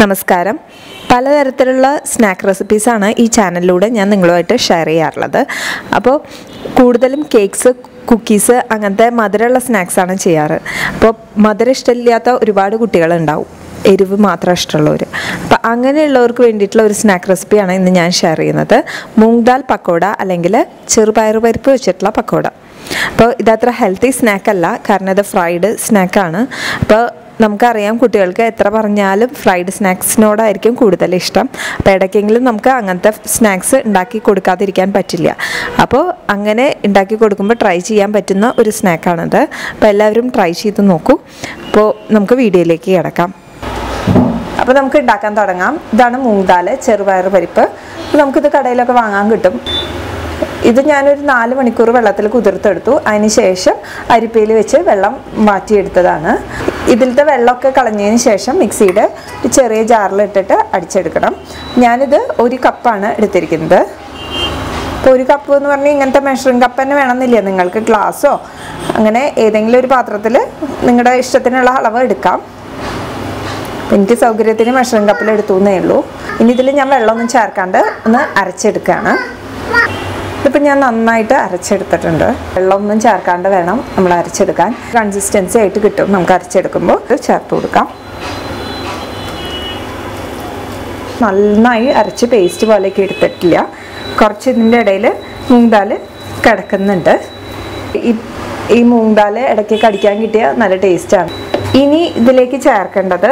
നമസ്കാരം. പലതരത്തിലുള്ള സ്നാക്ക് റെസിപ്പീസാണ് ഈ ചാനലിലൂടെ ഞാൻ നിങ്ങളുമായിട്ട് ഷെയർ ചെയ്യാറുള്ളത്. അപ്പോൾ കൂടുതലും കേക്ക്സ്, കുക്കീസ്, അങ്ങനത്തെ മധുരമുള്ള സ്നാക്സാണ് ചെയ്യാറ്. അപ്പോൾ മധുരം ഇഷ്ടമില്ലാത്ത ഒരുപാട് കുട്ടികളുണ്ടാവും, എരിവ് മാത്രം ഇഷ്ടമുള്ളവർ. അപ്പോൾ അങ്ങനെയുള്ളവർക്ക് വേണ്ടിയിട്ടുള്ള ഒരു സ്നാക്ക് റെസിപ്പിയാണ് ഇന്ന് ഞാൻ ഷെയർ ചെയ്യുന്നത്. മൂങ് ദാൽ പക്കോട, അല്ലെങ്കിൽ ചെറുപയർ പരിപ്പ് വെച്ചിട്ടുള്ള പക്കോട. അപ്പോൾ ഇതത്ര ഹെൽത്തി സ്നാക്കല്ല, കാരണം ഇത് ഫ്രൈഡ് സ്നാക്കാണ്. അപ്പോൾ നമുക്കറിയാം, കുട്ടികൾക്ക് എത്ര പറഞ്ഞാലും ഫ്രൈഡ് സ്നാക്സിനോടായിരിക്കും കൂടുതൽ ഇഷ്ടം. അപ്പോൾ ഇടയ്ക്കെങ്കിലും നമുക്ക് അങ്ങനത്തെ സ്നാക്സ് ഉണ്ടാക്കി കൊടുക്കാതിരിക്കാൻ പറ്റില്ല. അപ്പോൾ അങ്ങനെ ഉണ്ടാക്കി കൊടുക്കുമ്പോൾ ട്രൈ ചെയ്യാൻ പറ്റുന്ന ഒരു സ്നാക്കാണിത്. അപ്പോൾ എല്ലാവരും ട്രൈ ചെയ്ത് നോക്കൂ. അപ്പോൾ നമുക്ക് വീഡിയോയിലേക്ക് കിടക്കാം. അപ്പോൾ നമുക്ക് ഉണ്ടാക്കാൻ തുടങ്ങാം. ഇതാണ് മൂങ് ദാൽ, ചെറുപയർ പരിപ്പ്. നമുക്കിത് കടയിലൊക്കെ വാങ്ങാൻ കിട്ടും. ഇത് ഞാനൊരു 4 മണിക്കൂർ വെള്ളത്തിൽ കുതിർത്തെടുത്തു. അതിന് ശേഷം അരിപ്പയിൽ വെച്ച് വെള്ളം മാറ്റിയെടുത്തതാണ്. ഇതിലത്തെ വെള്ളമൊക്കെ കളഞ്ഞതിന് ശേഷം മിക്സിയുടെ ചെറിയ ജാറിലിട്ടിട്ട് അടിച്ചെടുക്കണം. ഞാനിത് 1 കപ്പാണ് എടുത്തിരിക്കുന്നത്. ഇപ്പോൾ 1 കപ്പ് എന്ന് പറഞ്ഞാൽ ഇങ്ങനത്തെ മെഷറിംഗ് കപ്പ് തന്നെ വേണമെന്നില്ല. നിങ്ങൾക്ക് ഗ്ലാസ്സോ അങ്ങനെ ഏതെങ്കിലും ഒരു പാത്രത്തിൽ നിങ്ങളുടെ ഇഷ്ടത്തിനുള്ള അളവ് എടുക്കാം. എനിക്ക് സൗകര്യത്തിന് മെഷറിംഗ് കപ്പിൽ എടുത്തു എന്നേ ഉള്ളൂ. ഇനി ഇതിൽ ഞാൻ വെള്ളമൊന്നും ചേർക്കാണ്ട് ഒന്ന് അരച്ചെടുക്കുകയാണ്. ഇതിപ്പോൾ ഞാൻ നന്നായിട്ട് അരച്ചെടുത്തിട്ടുണ്ട്. വെള്ളമൊന്നും ചേർക്കാണ്ട് വേണം നമ്മൾ അരച്ചെടുക്കാൻ. കൺസിസ്റ്റൻസി ആയിട്ട് കിട്ടും നമുക്ക് അരച്ചെടുക്കുമ്പോൾ. ഇത് ചേർത്ത് കൊടുക്കാം. നന്നായി അരച്ച് പേസ്റ്റ് പോലെയൊക്കെ എടുത്തിട്ടില്ല. കുറച്ച് ഇതിൻ്റെ ഇടയിൽ മൂങ് ദാൽ കിടക്കുന്നുണ്ട്. ഈ മൂങ് ദാൽ ഇടയ്ക്ക് കടിക്കാൻ കിട്ടിയ നല്ല ടേസ്റ്റാണ്. ഇനി ഇതിലേക്ക് ചേർക്കേണ്ടത്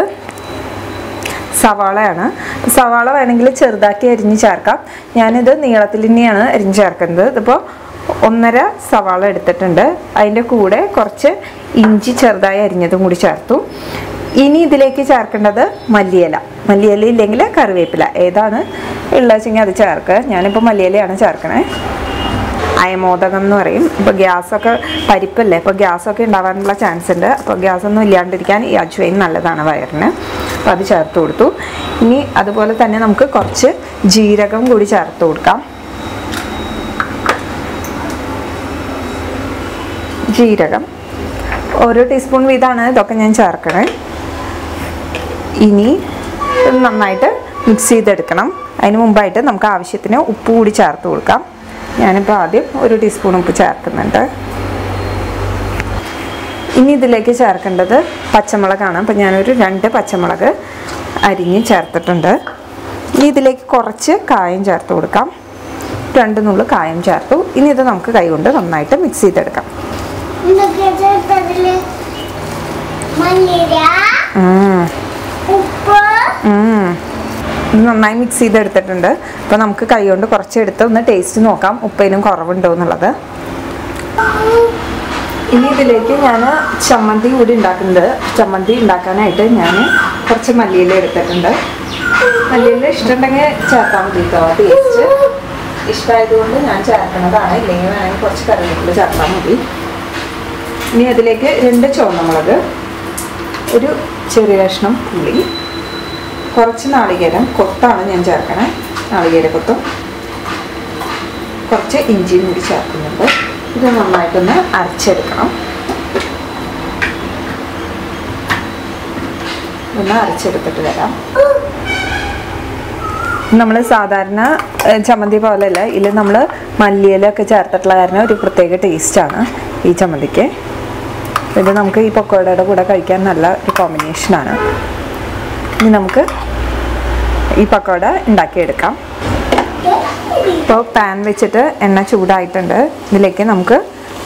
സവാളയാണ്. സവാള വേണമെങ്കിൽ ചെറുതാക്കി അരിഞ്ഞ് ചേർക്കാം. ഞാനിത് നീളത്തിൽ തന്നെയാണ് അരിഞ്ഞ് ചേർക്കുന്നത്. ഇതിപ്പോൾ 1.5 സവാള എടുത്തിട്ടുണ്ട്. അതിൻ്റെ കൂടെ കുറച്ച് ഇഞ്ചി ചെറുതായി അരിഞ്ഞതും കൂടി ചേർത്തു. ഇനി ഇതിലേക്ക് ചേർക്കേണ്ടത് മല്ലിയില. മല്ലിയില ഇല്ലെങ്കിൽ കറിവേപ്പില, ഏതാണ് ഉള്ളതെങ്കിൽ അത് ചേർക്കുക. ഞാനിപ്പോൾ മല്ലിയിലയാണ് ചേർക്കണേ. അയമോദകം എന്ന് പറയും. ഇപ്പോൾ ഗ്യാസൊക്കെ, പരിപ്പല്ലേ, ഇപ്പോൾ ഗ്യാസൊക്കെ ഉണ്ടാകാനുള്ള ചാൻസ് ഉണ്ട്. അപ്പോൾ ഗ്യാസൊന്നും ഇല്ലാണ്ടിരിക്കാൻ ഈ അജ്വൈൻ നല്ലതാണ് വയറിന്. അപ്പോൾ അത് ചേർത്ത് കൊടുത്തു. ഇനി അതുപോലെ തന്നെ നമുക്ക് കുറച്ച് ജീരകം കൂടി ചേർത്ത് കൊടുക്കാം. ജീരകം 1 ടീസ്പൂൺ വീതമാണ് ഇതൊക്കെ ഞാൻ ചേർക്കണേ. ഇനി ഇത് നന്നായിട്ട് മിക്സ് ചെയ്തെടുക്കണം. അതിന് മുമ്പായിട്ട് നമുക്ക് ആവശ്യത്തിന് ഉപ്പ് കൂടി ചേർത്ത് കൊടുക്കാം. ഞാനിപ്പോൾ ആദ്യം 1 ടീസ്പൂൺ ഉപ്പ് ചേർക്കുന്നുണ്ട്. ഇനി ഇതിലേക്ക് ചേർക്കേണ്ടത് പച്ചമുളകാണ്. അപ്പോൾ ഞാനൊരു 2 പച്ചമുളക് അരിഞ്ഞ് ചേർത്തിട്ടുണ്ട്. ഇനി ഇതിലേക്ക് കുറച്ച് കായം ചേർത്ത് കൊടുക്കാം. 2 നുള്ളു കായം ചേർത്തു. ഇനി ഇത് നമുക്ക് കൈകൊണ്ട് നന്നായിട്ട് മിക്സ് ചെയ്തെടുക്കാം. ഇത് നന്നായി മിക്സ് ചെയ്തെടുത്തിട്ടുണ്ട്. അപ്പോൾ നമുക്ക് കൈ കൊണ്ട് കുറച്ചെടുത്ത് ഒന്ന് ടേസ്റ്റ് നോക്കാം, ഉപ്പിനും കുറവുണ്ടോ എന്നുള്ളത്. ഇനി ഇതിലേക്ക് ഞാൻ ചമ്മന്തി കൂടി ഉണ്ടാക്കുന്നുണ്ട്. ചമ്മന്തി ഉണ്ടാക്കാനായിട്ട് ഞാൻ കുറച്ച് മല്ലിയില എടുത്തിട്ടുണ്ട്. മല്ലിയില ഇഷ്ടമുണ്ടെങ്കിൽ ചേർക്കാൻ മതി കേട്ടോ. ടേസ്റ്റ് ഇഷ്ടമായതുകൊണ്ട് ഞാൻ ചേർക്കുന്നതാണ്. ഇല്ലെങ്കിൽ വേണമെങ്കിൽ കുറച്ച് കറിവേപ്പില ചേർത്താൽ മതി. ഇനി അതിലേക്ക് 2 ചുവന്നമുളക്, ഒരു ചെറിയ കഷ്ണം പുളി, കുറച്ച് നാളികേരം കൊത്താണ് ഞാൻ ചേർക്കണേ. നാളികേര കൊത്തും, കുറച്ച് ഇഞ്ചിയും കൂടി ചേർക്കുന്നുണ്ട്. ഇത് നന്നായിട്ടൊന്ന് അരച്ചെടുക്കണം. ഒന്ന് അരച്ചെടുത്തിട്ട് വരാം. നമ്മൾ സാധാരണ ചമ്മന്തി പോലെയല്ല, ഇതിൽ നമ്മൾ മല്ലിയിലൊക്കെ ചേർത്തിട്ടുള്ള കാരണം ഒരു പ്രത്യേക ടേസ്റ്റാണ് ഈ ചമ്മന്തിക്ക്. ഇത് നമുക്ക് ഈ പക്കോടയുടെ കൂടെ കഴിക്കാൻ നല്ല ഒരു കോമ്പിനേഷനാണ്. ഇനി നമുക്ക് ഈ പക്കോട ഉണ്ടാക്കിയെടുക്കാം. ഇപ്പോൾ പാൻ വെച്ചിട്ട് എണ്ണ ചൂടായിട്ടുണ്ട്. ഇതിലേക്ക് നമുക്ക്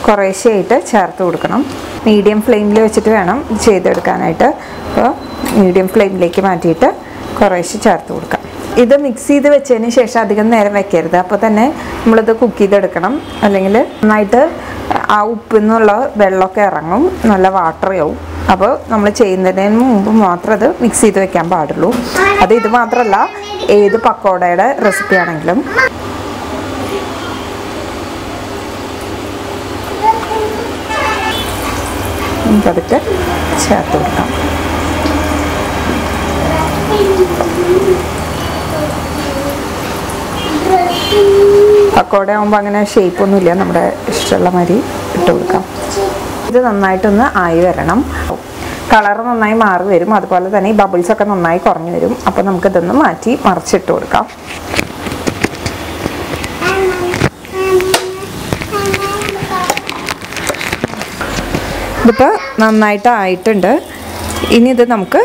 കുറേശ്ശെയായിട്ട് ചേർത്ത് കൊടുക്കണം. മീഡിയം ഫ്ലെയിമിൽ വെച്ചിട്ട് വേണം ചെയ്തെടുക്കാനായിട്ട്. അപ്പോൾ മീഡിയം ഫ്ലെയിമിലേക്ക് മാറ്റിയിട്ട് കുറേശ്ശെ ചേർത്ത് കൊടുക്കാം. ഇത് മിക്സ് ചെയ്ത് വെച്ചതിന് ശേഷം അധികം നേരം വെക്കരുത്. അപ്പോൾ തന്നെ നമ്മളിത് കുക്ക് ചെയ്തെടുക്കണം. അല്ലെങ്കിൽ നന്നായിട്ട് ആ ഉപ്പിൽ നിന്നുള്ള വെള്ളമൊക്കെ ഇറങ്ങും, നല്ല വാട്ടറിയാവും. അപ്പോൾ നമ്മൾ ചെയ്യുന്നതിന് മുമ്പ് മാത്രം അത് മിക്സ് ചെയ്ത് വെക്കാൻ പാടുള്ളൂ. അത് ഇത് മാത്രമല്ല, ഏത് പക്കോടയുടെ റെസിപ്പി ആണെങ്കിലും. നമുക്കതൊക്കെ ചേർത്ത് കൊടുക്കാം. പക്കോട ആകുമ്പോൾ അങ്ങനെ ഷേപ്പൊന്നുമില്ല, നമ്മുടെ ഇഷ്ടമുള്ള മാതിരി ഇട്ട് കൊടുക്കാം. ഇത് നന്നായിട്ടൊന്ന് ആയി വരണം. കളർ നന്നായി മാറി വരും. അതുപോലെ തന്നെ ഈ ബബിൾസ് ഒക്കെ നന്നായി കുറഞ്ഞു വരും. അപ്പോൾ നമുക്കിതൊന്ന് മാറ്റി മറിച്ചിട്ട് കൊടുക്കാം. ഇതിപ്പോൾ നന്നായിട്ട് ആയിട്ടുണ്ട്. ഇനി ഇത് നമുക്ക്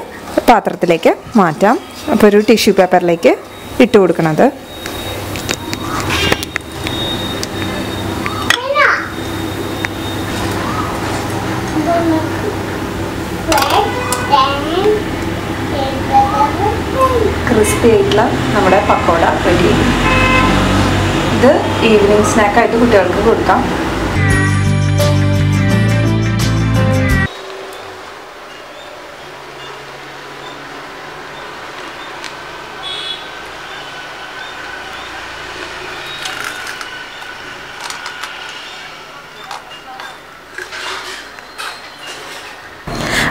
പാത്രത്തിലേക്ക് മാറ്റാം. അപ്പോൾ ഒരു ടിഷ്യൂ പേപ്പറിലേക്ക് ഇട്ട് കൊടുക്കണത്. ക്രിസ്പി ആയിട്ടുള്ള നമ്മുടെ പക്കോട റെഡി. ഇത് ഈവനിങ് സ്നാക്കായിട്ട് കുട്ടികൾക്ക് കൊടുക്കാം.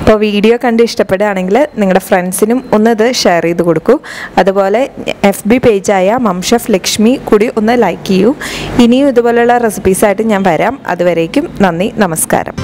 അപ്പോൾ വീഡിയോ കണ്ട് ഇഷ്ടപ്പെടുകയാണെങ്കിൽ നിങ്ങളുടെ ഫ്രണ്ട്സിനും ഒന്ന് ഇത് ഷെയർ ചെയ്ത് കൊടുക്കൂ. അതുപോലെ FB പേജായ മംഷെഫ് ലക്ഷ്മി കൂടി ഒന്ന് ലൈക്ക് ചെയ്യൂ. ഇനിയും ഇതുപോലെയുള്ള റെസിപ്പീസായിട്ട് ഞാൻ വരാം. അതുവരേക്കും നന്ദി, നമസ്കാരം.